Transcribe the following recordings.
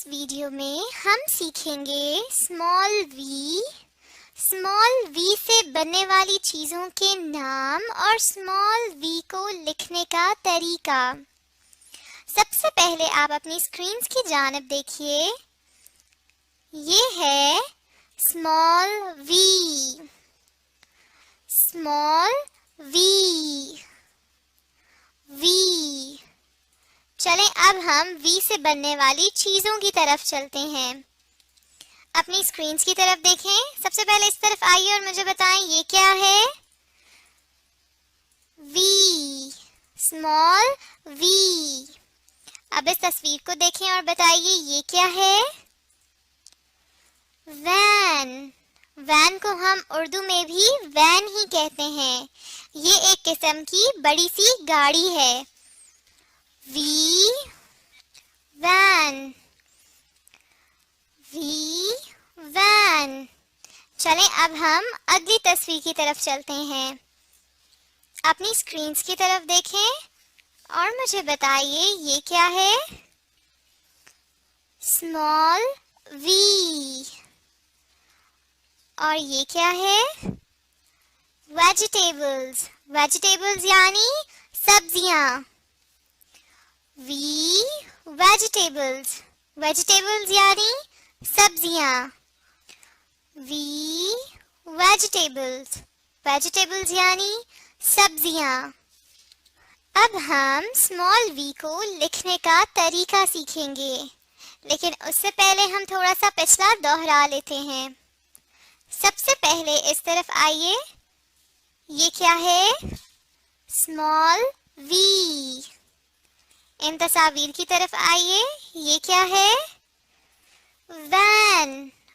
Video में हम सीखेंगे स्मॉल वी से बनने वाली चीज़ों के नाम और स्मॉल वी को लिखने का तरीका। सबसे पहले आप अपनी स्क्रीन्स की जानिब देखिए। ये है स्मॉल वी। चलें अब हम वी से बनने वाली चीज़ों की तरफ चलते हैं। अपनी स्क्रीन्स की तरफ देखें। सबसे पहले इस तरफ आइए और मुझे बताएं ये क्या है। V, small V. अब इस तस्वीर को देखें और बताइए ये क्या है। वैन। वैन को हम उर्दू में भी वैन ही कहते हैं। ये एक किस्म की बड़ी सी गाड़ी है। V van. चलें अब हम अगली तस्वीर की तरफ चलते हैं। अपनी स्क्रीन्स की तरफ देखें और मुझे बताइए ये क्या है। Small V. और ये क्या है। वेजिटेबल्स यानी सब्जियां। वी वेजिटेबल्स यानी सब्जियां। वी वेजिटेबल्स यानी सब्जियां। अब हम स्मॉल वी को लिखने का तरीका सीखेंगे, लेकिन उससे पहले हम थोड़ा सा पिछला दोहरा लेते हैं। सबसे पहले इस तरफ आइए। ये क्या है। Small we. इन तस्वीर की तरफ आइए। ये क्या है।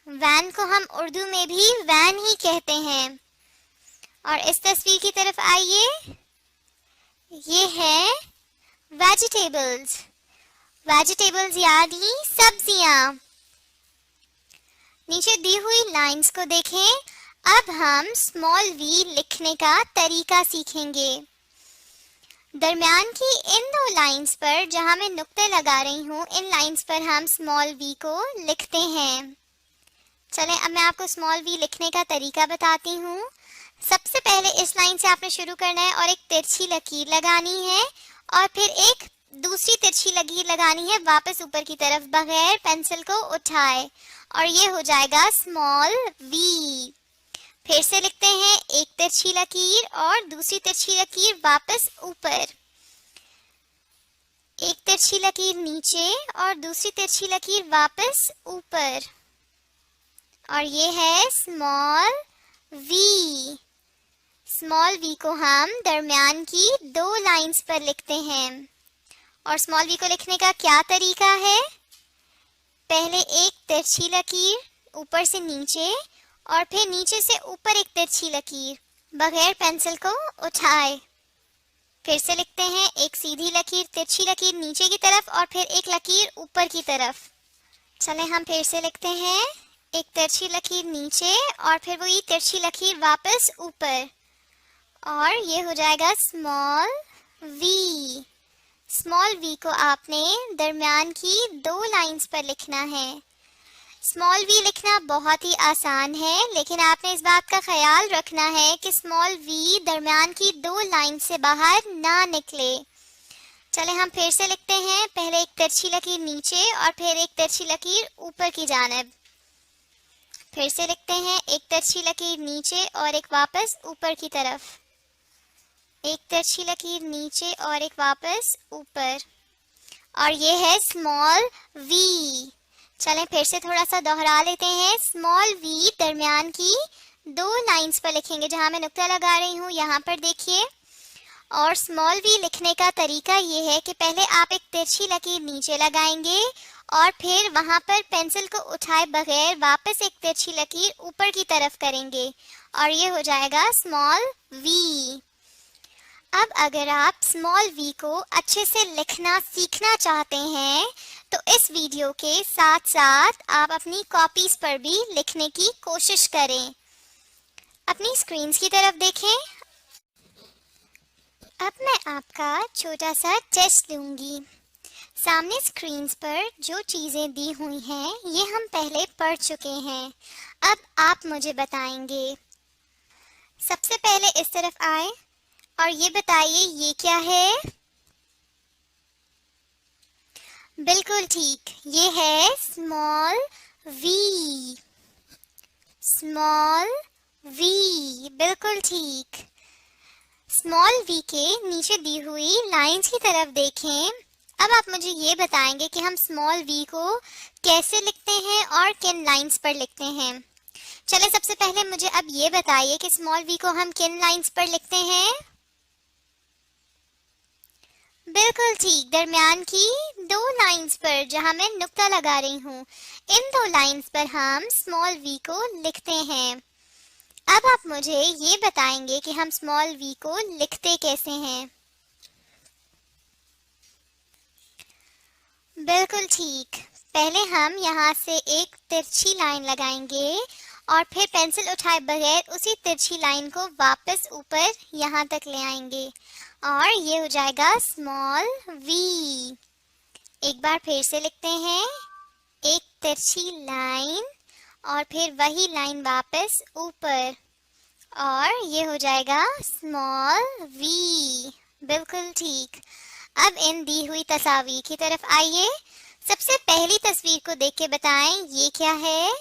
वैन को हम उर्दू में भी वैन ही कहते हैं। और इस तस्वीर की तरफ आइए। ये है वेजिटेबल्स यानी सब्जियां। नीचे दी हुई लाइंस को देखें। अब हम स्मॉल वी लिखने का तरीका सीखेंगे। दरमियान की इन दो लाइंस पर जहां मैं नुक्ते लगा रही हूँ, इन लाइंस पर हम स्मॉल वी को लिखते हैं। चलें अब मैं आपको स्मॉल वी लिखने का तरीका बताती हूँ। सबसे पहले इस लाइन से आपने शुरू करना है और एक तिरछी लकीर लगानी है और फिर एक दूसरी तिरछी लकीर लगानी है वापस ऊपर की तरफ बगैर पेंसिल को उठाए, और ये हो जाएगा स्मॉल वी। फिर से लिखते हैं एक तिरछी लकीर और दूसरी तिरछी लकीर वापस ऊपर, एक तिरछी लकीर नीचे और दूसरी तिरछी लकीर वापस ऊपर, और ये है स्मॉल वी। स्मॉल वी को हम दरमियान की दो लाइंस पर लिखते हैं। और स्मॉल वी को लिखने का क्या तरीका है। पहले एक तिरछी लकीर ऊपर से नीचे और फिर नीचे से ऊपर एक तिरछी लकीर बगैर पेंसिल को उठाए। फिर से लिखते हैं एक सीधी लकीर, तिरछी लकीर नीचे की तरफ और फिर एक लकीर ऊपर की तरफ। चलें हम फिर से लिखते हैं एक तिरछी लकीर नीचे और फिर वही तिरछी लकीर वापस ऊपर, और ये हो जाएगा स्मॉल वी। स्मॉल वी को आपने दरमियान की दो लाइंस पर लिखना है। स्मॉल वी लिखना बहुत ही आसान है, लेकिन आपने इस बात का ख्याल रखना है कि स्मॉल वी दरमियान की दो लाइन से बाहर ना निकले। चले हम फिर से लिखते हैं। पहले एक तिरछी लकीर नीचे और फिर एक तिरछी लकीर ऊपर की जानिब। फिर से लिखते हैं एक तिरछी लकीर नीचे और एक वापस ऊपर की तरफ, एक तिरछी लकीर नीचे और एक वापस ऊपर, और ये है स्मॉल वी। चलें फिर से थोड़ा सा दोहरा लेते हैं। स्मॉल वी दरमियान की दो लाइंस पर लिखेंगे। जहां मैं नुक्ता लगा रही हूँ यहाँ पर देखिए। और स्मॉल वी लिखने का तरीका ये है कि पहले आप एक तिरछी लकीर नीचे लगाएंगे और फिर वहां पर पेंसिल को उठाए बगैर वापस एक तिरछी लकीर ऊपर की तरफ करेंगे, और ये हो जाएगा स्मॉल वी। अब अगर आप स्मॉल वी को अच्छे से लिखना सीखना चाहते हैं तो इस वीडियो के साथ साथ आप अपनी कॉपीज पर भी लिखने की कोशिश करें। अपनी स्क्रीन्स की तरफ देखें। अब मैं आपका छोटा सा टेस्ट लूंगी। सामने स्क्रीन्स पर जो चीजें दी हुई हैं ये हम पहले पढ़ चुके हैं। अब आप मुझे बताएंगे। सबसे पहले इस तरफ आए और ये बताइए ये क्या है। बिल्कुल ठीक, ये है स्मॉल वी। स्मॉल वी, बिल्कुल ठीक। स्मॉल वी के नीचे दी हुई लाइंस की तरफ देखें। अब आप मुझे ये बताएंगे कि हम स्मॉल वी को कैसे लिखते हैं और किन लाइंस पर लिखते हैं। चले सबसे पहले मुझे अब ये बताइए कि स्मॉल वी को हम किन लाइंस पर लिखते हैं। बिल्कुल ठीक, दरमियान की 2 लाइंस पर जहां मैं नुक्ता लगा रही हूँ, इन 2 लाइंस पर हम स्मॉल वी को लिखते हैं। अब आप मुझे ये बताएंगे कि हम स्मॉल वी को लिखते कैसे हैं। बिल्कुल ठीक, पहले हम यहाँ से एक तिरछी लाइन लगाएंगे और फिर पेंसिल उठाए बगैर उसी तिरछी लाइन को वापस ऊपर यहाँ तक ले आएंगे और ये हो जाएगा स्मॉल वी। एक बार फिर से लिखते हैं, एक तिरछी लाइन और फिर वही लाइन वापस ऊपर और ये हो जाएगा स्मॉल वी। बिल्कुल ठीक। अब इन दी हुई तस्वीर की तरफ आइए। सबसे पहली तस्वीर को देख के बताएं ये क्या है।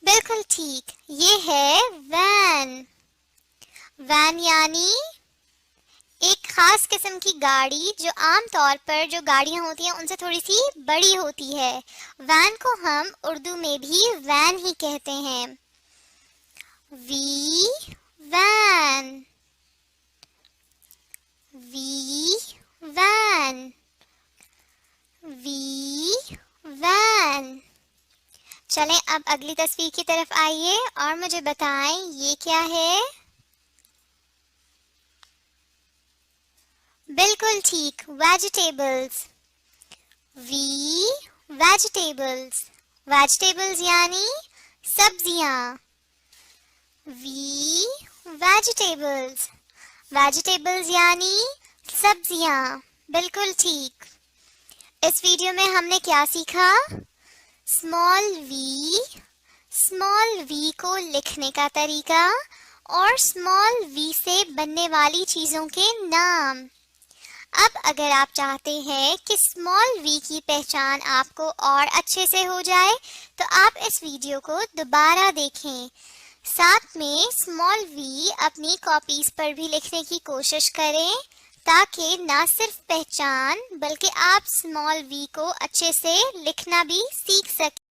बिल्कुल ठीक, ये है वैन। वैन यानी एक खास किस्म की गाड़ी जो आम तौर पर जो गाड़ियां होती हैं उनसे थोड़ी सी बड़ी होती है। वैन को हम उर्दू में भी वैन ही कहते हैं। V van, V van, V van. चलें अब अगली तस्वीर की तरफ आइए और मुझे बताएं ये क्या है। बिल्कुल ठीक, वेजिटेबल्स। वी वेजिटेबल्स, वेजिटेबल्स यानी सब्जियां। वी वेजिटेबल्स, वेजिटेबल्स यानी सब्जियां। बिल्कुल ठीक। इस वीडियो में हमने क्या सीखा। स्मॉल वी को लिखने का तरीका और स्मॉल वी से बनने वाली चीजों के नाम। अब अगर आप चाहते हैं कि स्मॉल वी की पहचान आपको और अच्छे से हो जाए तो आप इस वीडियो को दोबारा देखें। साथ में स्मॉल वी अपनी कॉपीज पर भी लिखने की कोशिश करें ताकि ना सिर्फ पहचान बल्कि आप स्मॉल वी को अच्छे से लिखना भी सीख सकें।